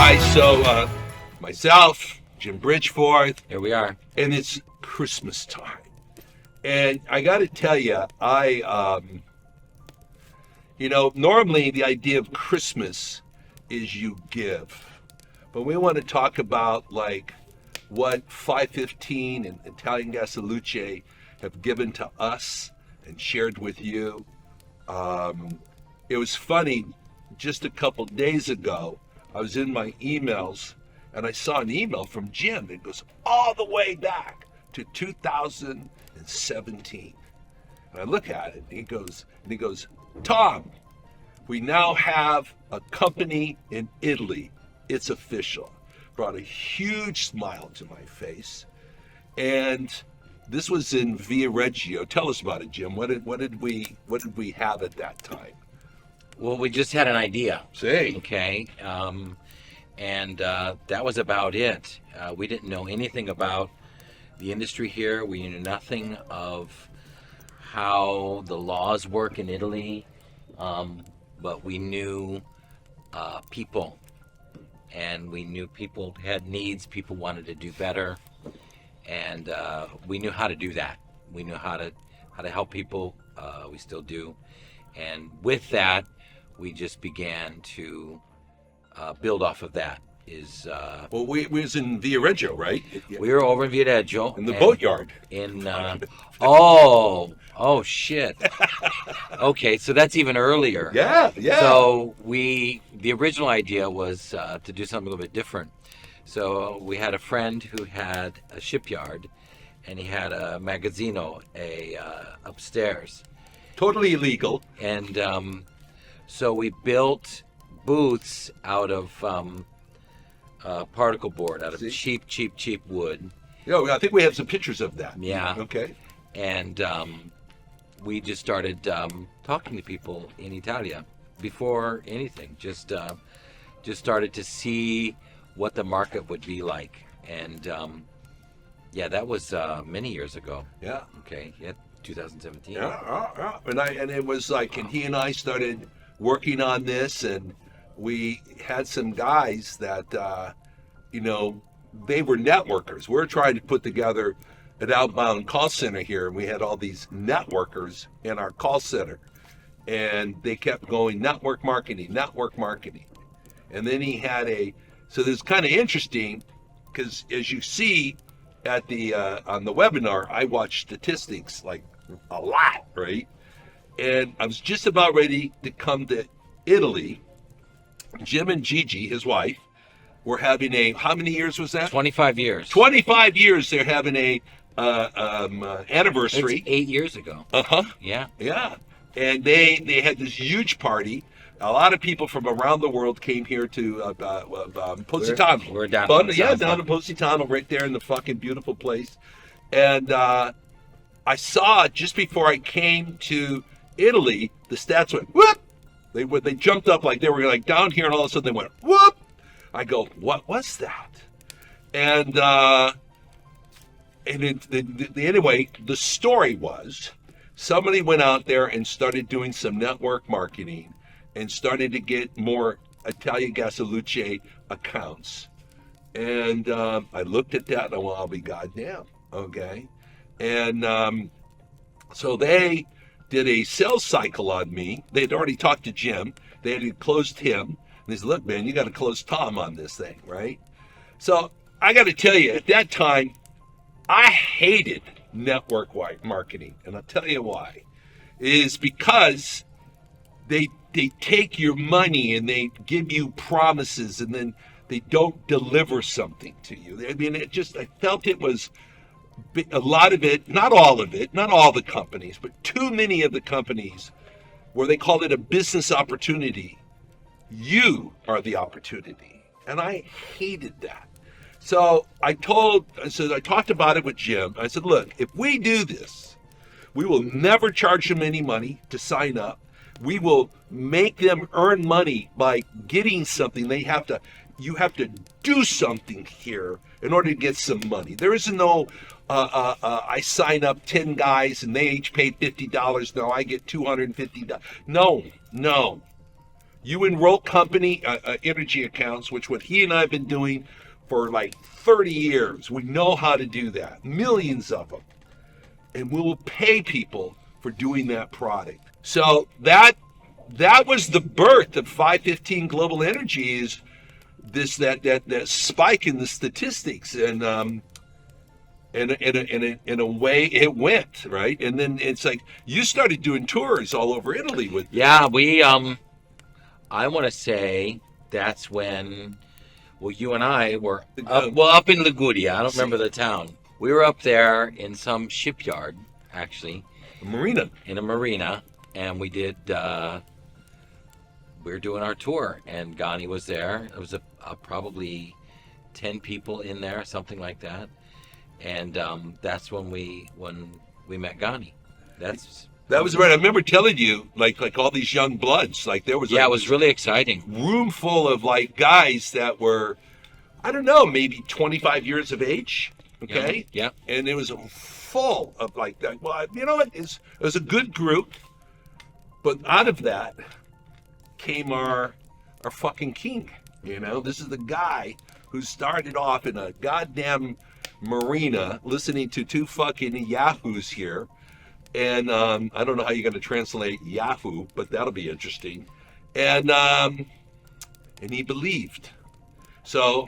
guys. So, myself, Jim Bridgeforth. Here we are. And it's Christmas time. And I got to tell you, normally the idea of Christmas is you give. But we want to talk about, like, what 515 and Italian Gasaluce have given to us and shared with you. It was funny, just a couple days ago, I was in my emails and I saw an email from Jim. It goes all the way back to 2017. And I look at it and he goes, Tom, we now have a company in Italy. It's official. Brought a huge smile to my face. And this was in Via Reggio. Tell us about it, Jim. What did we have at that time? Well, we just had an idea. Say. Okay. And that was about it. We didn't know anything about the industry here. We knew nothing of how the laws work in Italy. But we knew people. And we knew people had needs. People wanted to do better. And we knew how to do that. We knew how to help people. We still do. And with that, we just began to build off of that. Well, we was in Via Reggio, right? We were over in Via Reggio. In the boatyard. Oh shit. Okay, so that's even earlier. Yeah. So the original idea was to do something a little bit different. So we had a friend who had a shipyard, and he had a magazzino, upstairs. Totally illegal. And so we built booths out of particle board, out of cheap wood. Yeah, I think we have some pictures of that. Yeah. Okay. And we just started talking to people in Italia before anything. Just started to see what the market would be like. And that was many years ago. Yeah. Okay. Yeah. 2017. Yeah. And it was like, and he and I started working on this, and we had some guys that, they were networkers. We're trying to put together an outbound call center here, and we had all these networkers in our call center, and they kept going network marketing. And then he had so this is kind of interesting, because as you see at the on the webinar, I watch statistics like a lot, right? And I was just about ready to come to Italy. Jim and Gigi, his wife, were having how many years was that? 25 years. 25 years they're having a anniversary. It's 8 years ago. Uh-huh. Yeah. Yeah. And they had this huge party. A lot of people from around the world came here to Positano. We're down down in Positano, right there in the fucking beautiful place. And I saw just before I came to Italy, the stats went whoop. They jumped up like they were like down here, and all of a sudden they went whoop. I go, what was that? And anyway, the story was somebody went out there and started doing some network marketing and started to get more Italian Gasaluce accounts. And I looked at that and I went, I'll be goddamn, okay? And so they did a sales cycle on me. They had already talked to Jim. They had closed him. And they said, look, man, you got to close Tom on this thing, right? So I got to tell you, at that time, I hated network marketing. And I'll tell you why. It is because they take your money and they give you promises and then they don't deliver something to you. I mean, I felt it was a lot of it, not all of it, not all the companies, but too many of the companies where they called it a business opportunity. You are the opportunity. And I hated that. So I talked about it with Jim. I said, look, if we do this, we will never charge them any money to sign up. We will make them earn money by getting something. You have to do something here in order to get some money. There isn't no, I sign up 10 guys and they each pay $50. No, I get $250. No. You enroll company energy accounts, which what he and I have been doing for like 30 years. We know how to do that, millions of them, and we will pay people for doing that product. So that was the birth of 515 Global Energy. Is this that spike in the statistics, and in a way it went right, and then it's like you started doing tours all over Italy with. Yeah, we I want to say that's when, well, you and I were up in Liguria. I don't remember the town. We were up there in some shipyard, actually. Marina. In a marina, and we did. We were doing our tour, and Ghani was there. It was probably 10 people in there, something like that. And that's when we met Ghani. That was right. I remember telling you, like all these young bloods, like there was. Yeah, it was really exciting. Room full of like guys that were, I don't know, maybe 25 years of age. Okay. Yeah. And it was full of like that. Well, you know what? It was a good group, but out of that came our fucking king. You know, this is the guy who started off in a goddamn marina listening to two fucking yahoos here. And I don't know how you're going to translate Yahoo, but that'll be interesting. And he believed. So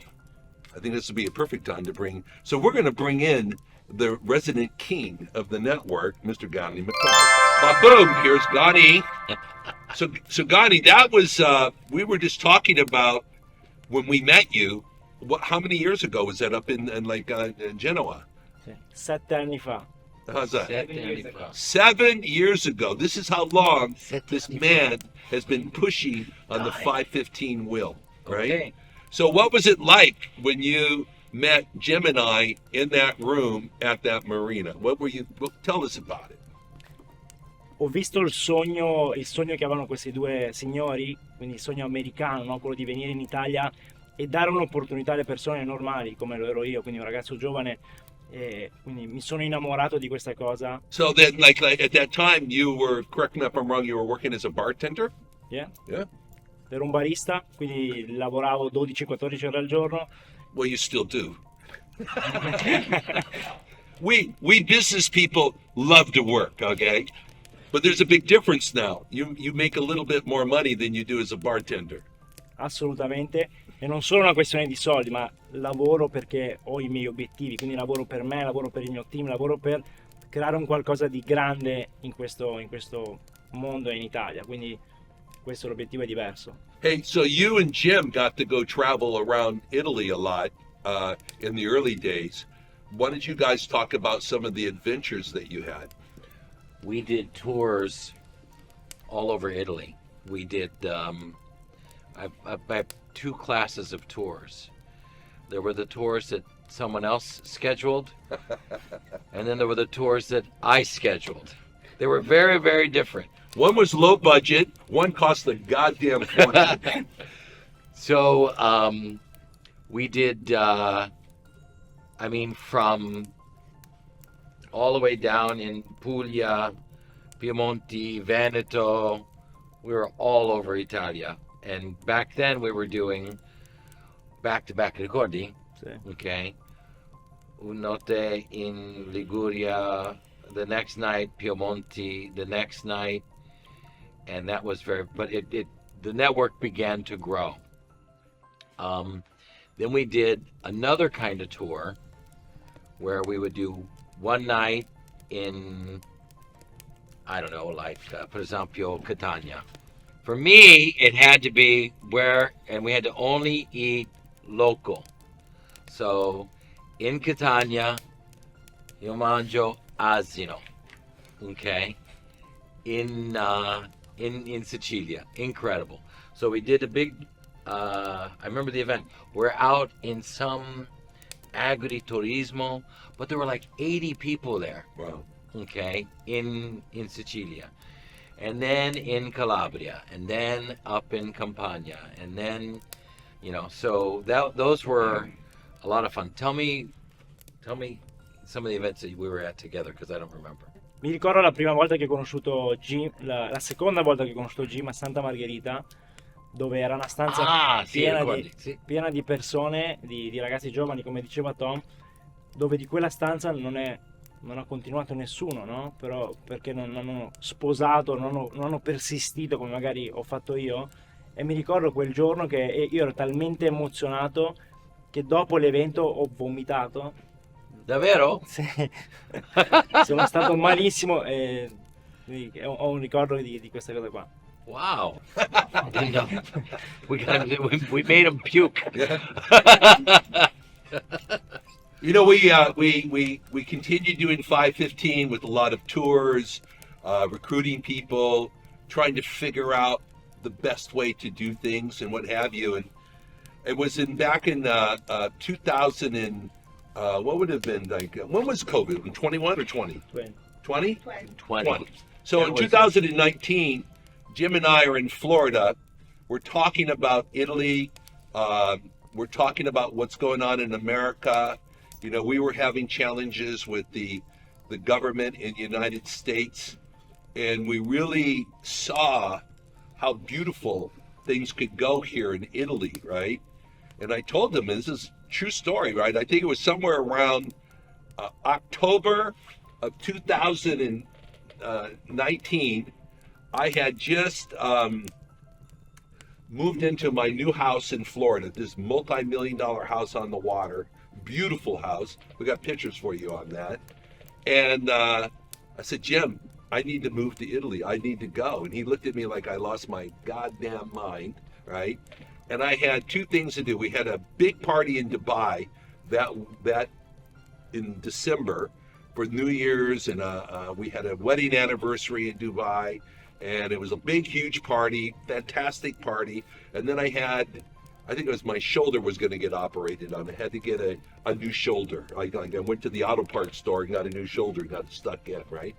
I think this would be a perfect time to bring. So we're going to bring in the resident king of the network, Mr. Ghani McCall. Boom! Here's Ghani. So Ghani, that was we were just talking about when we met you. How many years ago was that up in Genoa? 7 anni fa. How's that? 7 years ago. This is how long this man has been pushing on the 515 wheel, right? Okay. So what was it like when you met Jim and I in that room at that marina? Tell us about it. Ho visto il sogno che avevano questi due signori, quindi il sogno americano, no? Quello di venire in Italia e dare un'opportunità alle persone normali, come lo ero io, quindi un ragazzo giovane. E quindi mi sono innamorato di questa cosa. So then, like at that time, you were, correct me if I'm wrong, you were working as a bartender? Yeah. Yeah. Ero un barista, quindi lavoravo 12-14 ore al giorno. Well, you still do. we business people love to work, okay? But there's a big difference now. You make a little bit more money than you do as a bartender. Assolutamente. E non solo una questione di soldi, ma lavoro perché ho i miei obiettivi, quindi lavoro per me, lavoro per il mio team, lavoro per creare un qualcosa di grande in questo mondo e in Italia, quindi questo l'obiettivo è diverso. Hey, so you and Jim got to go travel around Italy a lot in the early days. Why don't you guys talk about some of the adventures that you had? We did tours all over Italy. We did, I have 2 classes of tours. There were the tours that someone else scheduled, and then there were the tours that I scheduled. They were very, very different. One was low budget, one cost a goddamn fortune. So we did, from all the way down in Puglia, Piemonte, Veneto, we were all over Italia. And back then we were doing back-to-back ricordi, okay? Un notte in Liguria, the next night Piemonte, the next night, and that was the network began to grow. Then we did another kind of tour where we would do one night in, I don't know, like, per esempio, Catania. For me, it had to be and we had to only eat local. So, in Catania, io mangio asino, okay? In Sicilia, incredible. So we did a big, I remember the event. We're out in some agriturismo, but there were like 80 people there. Wow. Okay, in Sicilia. And then in Calabria, and then up in Campania, and then, so those were a lot of fun. Tell me some of the events that we were at together, because I don't remember. Mi ricordo la prima volta che ho conosciuto Jim, la seconda volta che ho conosciuto Jim a Santa Margherita, dove era una stanza sì, piena, ricordi, sì. piena di persone, di ragazzi giovani, come diceva Tom, dove di quella stanza non ha continuato nessuno, no? Però perché non hanno sposato, non hanno persistito come magari ho fatto io. E mi ricordo quel giorno che io ero talmente emozionato che dopo l'evento ho vomitato. Davvero? Sì. Sono stato malissimo e ho un ricordo di questa cosa qua. Wow. Didn't know. We made him puke. You know, we continue doing 515 with a lot of tours, recruiting people, trying to figure out the best way to do things and what have you. And it was back in 2000 and what would it have been like? When was COVID? In 21 or 20? 20? 20. So That in was- 2019, Jim and I are in Florida. We're talking about Italy. We're talking about what's going on in America. You know, we were having challenges with the government in the United States, and we really saw how beautiful things could go here in Italy, right? And I told them, this is a true story, right? I think it was somewhere around October of 2019. I had just moved into my new house in Florida, this multi-million-dollar house on the water, beautiful house. We got pictures for you on that. And I said, Jim, I need to move to Italy. I need to go. And he looked at me like I lost my goddamn mind, right? And I had two things to do. We had a big party in Dubai that in December for New Year's, and we had a wedding anniversary in Dubai, and it was a big, huge party, fantastic party. And then I think it was my shoulder was going to get operated on. I had to get a new shoulder. I went to the auto parts store and got a new shoulder, got it stuck in, right?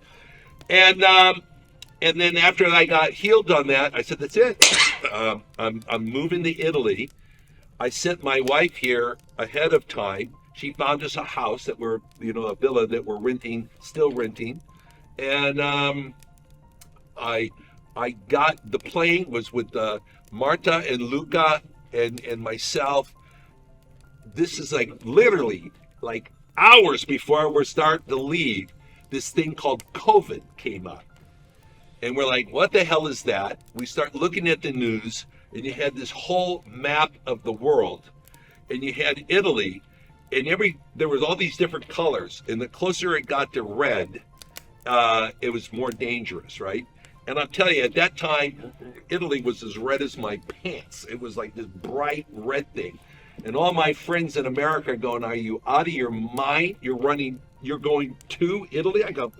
And then after I got healed on that, I said, that's it. I'm moving to Italy. I sent my wife here ahead of time. She found us a house that we're, a villa that we're renting, still renting. And I got, the plane was with Marta and Luca and myself. This is like literally like hours before we're starting to leave, this thing called COVID came up. And we're like, what the hell is that? We start looking at the news, and you had this whole map of the world, and you had Italy, and there was all these different colors, and the closer it got to red, it was more dangerous, right? And I'll tell you, at that time, Italy was as red as my pants. It was like this bright red thing. And all my friends in America are going, are you out of your mind? You're going to Italy? I go,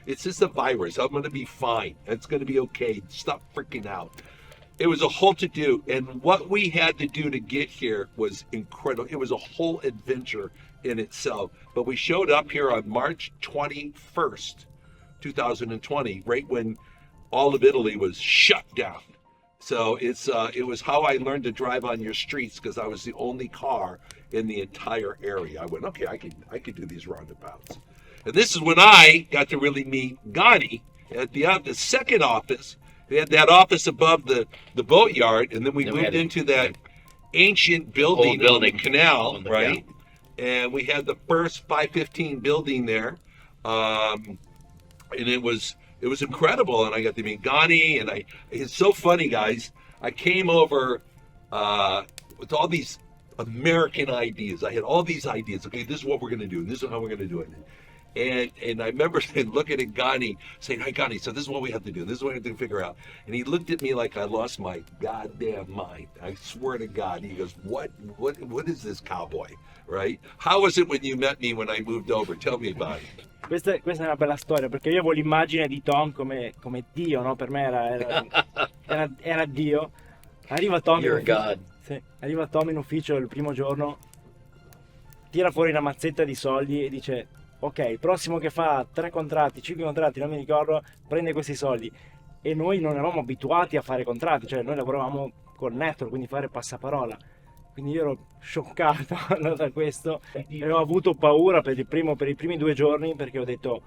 it's just a virus. I'm going to be fine. It's going to be okay. Stop freaking out. It was a whole to-do. And what we had to do to get here was incredible. It was a whole adventure in itself. But we showed up here on March 21st, 2020, right when all of Italy was shut down. So it was how I learned to drive on your streets, because I was the only car in the entire area. I went, okay, I could do these roundabouts. And this is when I got to really meet Gani at the second office. They had that office above the boatyard, and then we moved into that ancient building on the canal, right? Yeah. And we had the first 515 building there, and it was incredible. And I got to meet Gani, and it's so funny, guys. I came over with all these American ideas. I had all these ideas. Okay, this is what we're going to do, and this is how we're going to do it. And I remember looking at Gani, saying, "Hey, Gani, so this is what we have to do. This is what we have to figure out." And he looked at me like I lost my goddamn mind. I swear to God. He goes, "What is this cowboy, right? How was it when you met me when I moved over? Tell me about it." Questa è una bella storia, perché io avevo l'immagine di Tom come Dio, no? Per me era Dio. Arriva Tom, You're God. sì, arriva Tom in ufficio il primo giorno, tira fuori una mazzetta di soldi e dice: ok, il prossimo che fa 3 contratti, 5 contratti, non mi ricordo, prende questi soldi. E noi non eravamo abituati a fare contratti, cioè noi lavoravamo col network, quindi fare passaparola. Quindi io ero scioccato da questo e ho avuto paura per i primi 2 giorni, perché ho detto: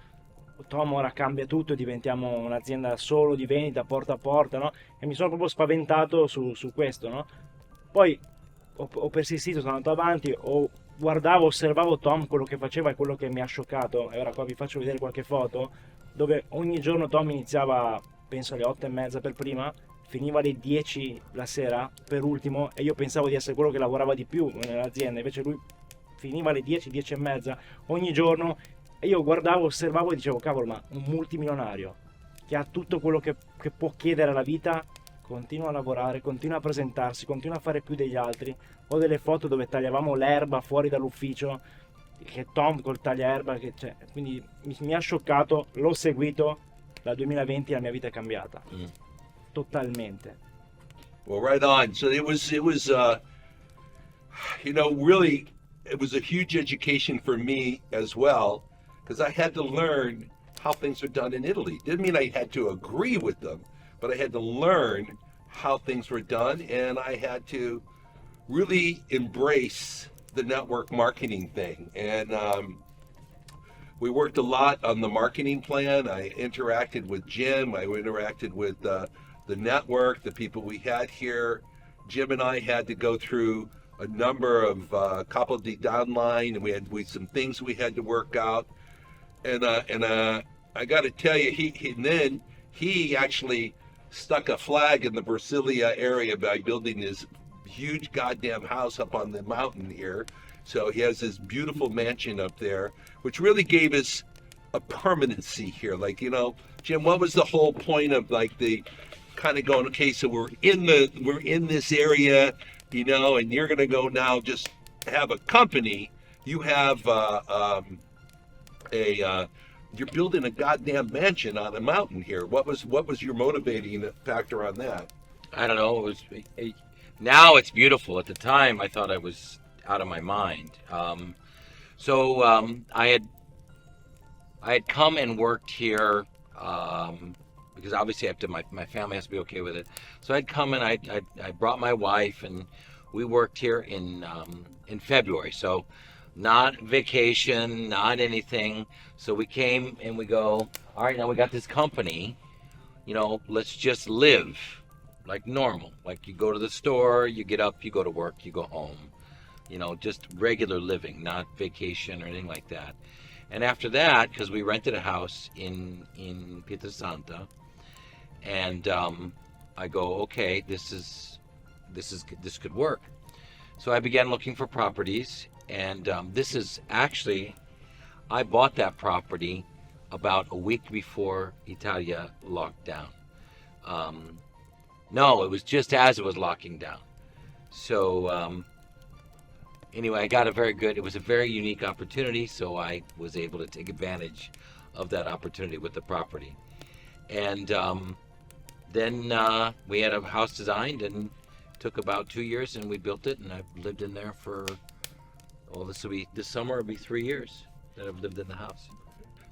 Tom ora cambia tutto, diventiamo un'azienda solo di vendita porta a porta, no? E mi sono proprio spaventato su questo, no? Poi ho persistito, sono andato avanti, guardavo, osservavo Tom, quello che faceva e quello che mi ha scioccato, e ora qua vi faccio vedere qualche foto, dove ogni giorno Tom iniziava, penso alle 8:30 per prima, finiva alle 10 la sera per ultimo, e io pensavo di essere quello che lavorava di più nell'azienda, invece lui finiva alle 10, 10:30 ogni giorno, e io guardavo, osservavo e dicevo, cavolo, ma un multimilionario che ha tutto quello che può chiedere alla vita, continua a lavorare, continua a presentarsi, continua a fare più degli altri. Ho delle foto dove tagliavamo l'erba fuori dall'ufficio, che Tom col tagliaerba, quindi mi ha scioccato, l'ho seguito, dal 2020 la mia vita è cambiata, totalmente. Well, right on. So it was really, it was a huge education for me as well, because I had to learn how things are done in Italy. Didn't mean I had to agree with them, but I had to learn how things were done, and I had to really embrace the network marketing thing. And we worked a lot on the marketing plan. I interacted with Jim. I interacted with the network, the people we had here. Jim and I had to go through a number of capo di downline, and we had some things we had to work out. And I got to tell you, he actually stuck a flag in the Versilia area by building this huge goddamn house up on the mountain here. So he has this beautiful mansion up there, which really gave us a permanency here. Like, Jim, what was the whole point of like the kind of going, okay, so we're in this area, and you're going to go now just have a company. You have you're building a goddamn mansion on a mountain here. What was your motivating factor on that? I don't know. Now it's beautiful. At the time, I thought I was out of my mind. So I had come and worked here because obviously my family has to be okay with it. So I'd come and I brought my wife, and we worked here in February. So not vacation, not anything. So we came and we go, all right, now we got this company, let's just live like normal. Like you go to the store, you get up, you go to work, you go home. Just regular living, not vacation or anything like that. And after that, because we rented a house in Pietrasanta, and I go, okay, this could work. So I began looking for properties, and this is actually, I bought that property about a week before Italia locked down. No, it was just as it was locking down. So anyway, I got it was a very unique opportunity, so I was able to take advantage of that opportunity with the property. And then we had a house designed, and it took about 2 years, and we built it, and I've lived in there for, this summer will be 3 years that I've lived in the house.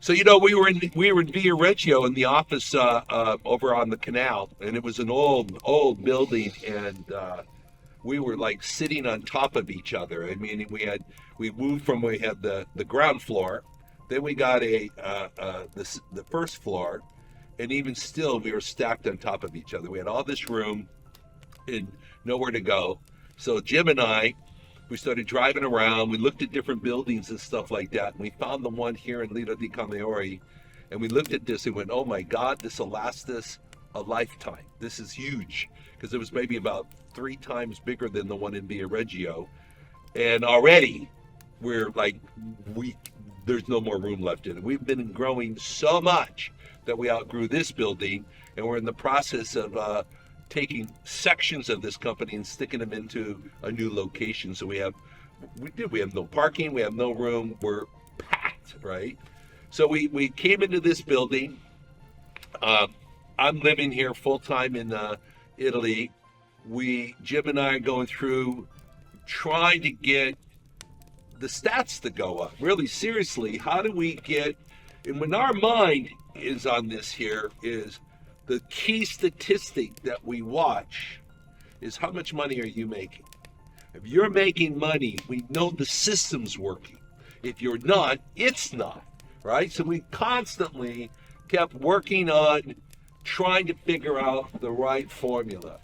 So we were in Via Reggio in the office over on the canal, and it was an old building, and we were like sitting on top of each other. I mean, we moved from, we had the ground floor, then we got the first floor, and even still we were stacked on top of each other. We had all this room and nowhere to go. So Jim and I, we started driving around. We looked at different buildings and stuff like that, and we found the one here in Lido di Camaiore, and we looked at this and went, oh my God, this will last us a lifetime. This is huge, because it was maybe about 3 times bigger than the one in Via Reggio, and already we're like, there's no more room left in it. We've been growing so much that we outgrew this building, and we're in the process of taking sections of this company and sticking them into a new location. So we have no parking, we have no room, we're packed, right? So we came into this building. I'm living here full time in Italy. Jim and I are going through trying to get the stats to go up. Really seriously, how do we get, and when our mind is on this here, is the key statistic that we watch is how much money are you making? If you're making money, we know the system's working. If you're not, it's not, right? So we constantly kept working on trying to figure out the right formula.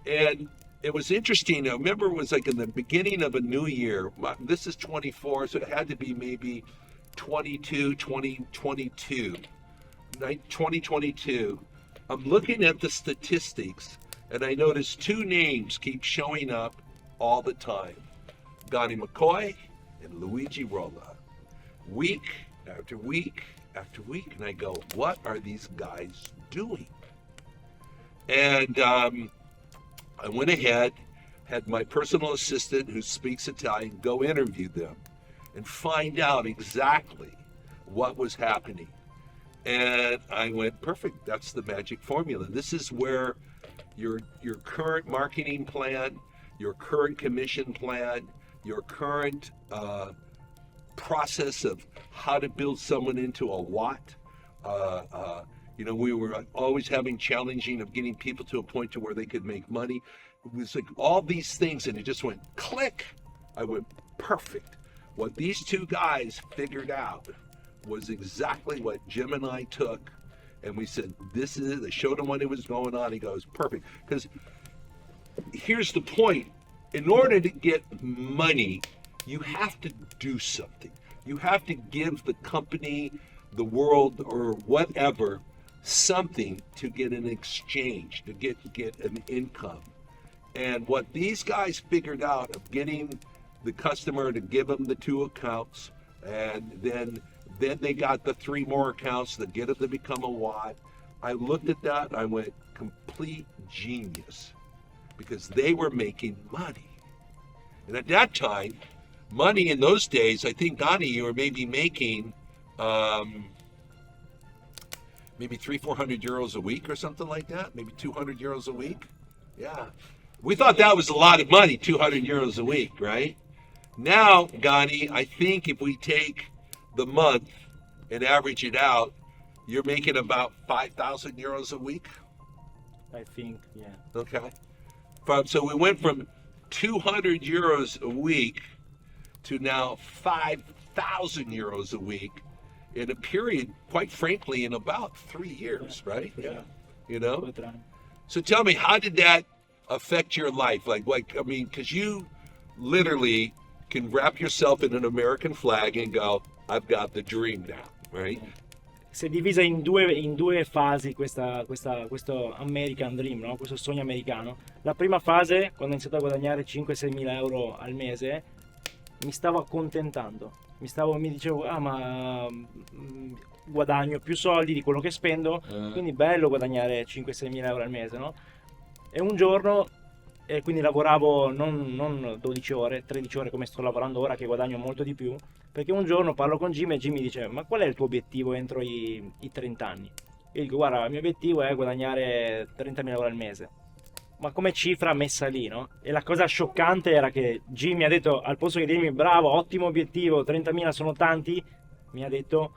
And it was interesting. I remember it was like in the beginning of a new year. This is 24, so it had to be maybe 2022. I'm looking at the statistics, and I notice two names keep showing up all the time. Donnie McCoy and Luigi Rolla. Week after week after week. And I go, what are these guys doing? And I went ahead, had my personal assistant who speaks Italian go interview them and find out exactly what was happening. And I went, perfect, that's the magic formula. This is where your current marketing plan, your current commission plan, your current process of how to build someone into a what. We were always having challenging of getting people to a point to where they could make money. It was like all these things, and it just went click. I went, perfect. What these two guys figured out was exactly what Jim and I took, and we said, this is it. They showed him what it was going on. He goes, perfect. Because here's the point. In order to get money, you have to do something. You have to give the company, the world, or whatever, something to get an exchange, to get an income. And what these guys figured out of getting the customer to give them the 2 accounts, and then they got the 3 more accounts that get them to become a watt. I looked at that and I went, complete genius, because they were making money. And at that time, money in those days, I think, Donnie, you were maybe making maybe 300-400 euros a week or something like that, maybe 200 euros a week. Yeah. We thought that was a lot of money, 200 euros a week, right? Now, Gani, I think if we take the month and average it out, you're making about 5,000 euros a week. I think, yeah. Okay. So we went from 200 euros a week to now 5,000 euros a week in a period, quite frankly, in about 3 years, right? Yeah. So tell me, how did that affect your life? Because you literally can wrap yourself in an American flag and go, I've got the dream now, right? Si è divisa in due fasi questo American Dream, no? Questo sogno americano. La prima fase, quando ho iniziato a guadagnare 5-6 mila euro al mese, mi stavo accontentando. Mi dicevo, ma guadagno più soldi di quello che spendo, quindi bello guadagnare 5-6 mila euro al mese, no? E un giorno, quindi lavoravo non 12 ore, 13 ore come sto lavorando ora, che guadagno molto di più, perché un giorno parlo con Jim e Jim mi dice, ma qual è il tuo obiettivo entro i 30 anni? Io dico, guarda, il mio obiettivo è guadagnare 30.000 euro al mese. Ma come cifra messa lì, no? E la cosa scioccante era che Jim mi ha detto, al posto che dirmi, bravo, ottimo obiettivo, 30.000 sono tanti, mi ha detto,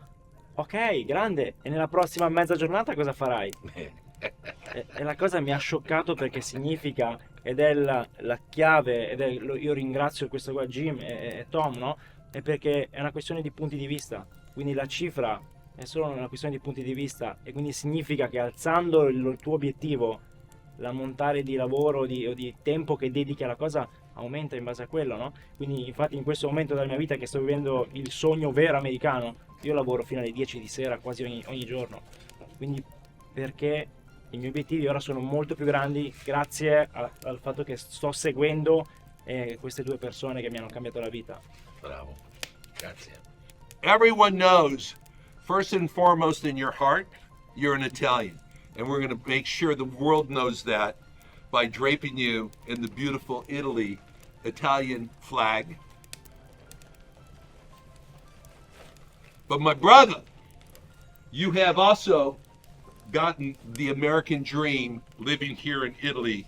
ok, grande, e nella prossima mezza giornata cosa farai? E la cosa mi ha scioccato, perché significa, ed è la chiave, io ringrazio questo qua, Jim e Tom, no? È perché è una questione di punti di vista, quindi la cifra è solo una questione di punti di vista, e quindi significa che alzando il tuo obiettivo, l'ammontare di lavoro o di tempo che dedichi alla cosa aumenta in base a quello, no? Quindi infatti in questo momento della mia vita che sto vivendo il sogno vero americano, io lavoro fino alle 10 di sera quasi ogni giorno, quindi perché i miei obiettivi ora sono molto più grandi grazie al fatto che sto seguendo queste due persone che mi hanno cambiato la vita. Bravo, grazie. Everyone knows, first and foremost in your heart, you're an Italian. And we're going to make sure the world knows that by draping you in the beautiful Italian flag. But my brother, you have also gotten the American dream living here in Italy.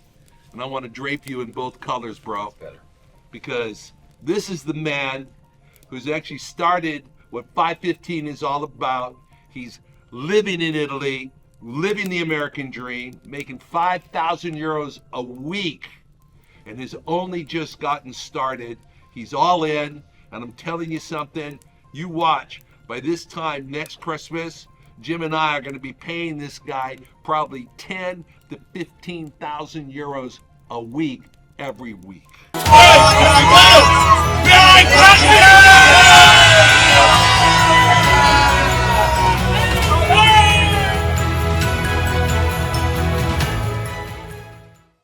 And I want to drape you in both colors, bro. That's better. Because this is the man who's actually started what 515 is all about. He's living in Italy, living the American dream, making 5,000 euros a week, and has only just gotten started. He's all in, and I'm telling you something, you watch. By this time next Christmas, Jim and I are going to be paying this guy probably 10 to 15,000 euros a week every week. Hey,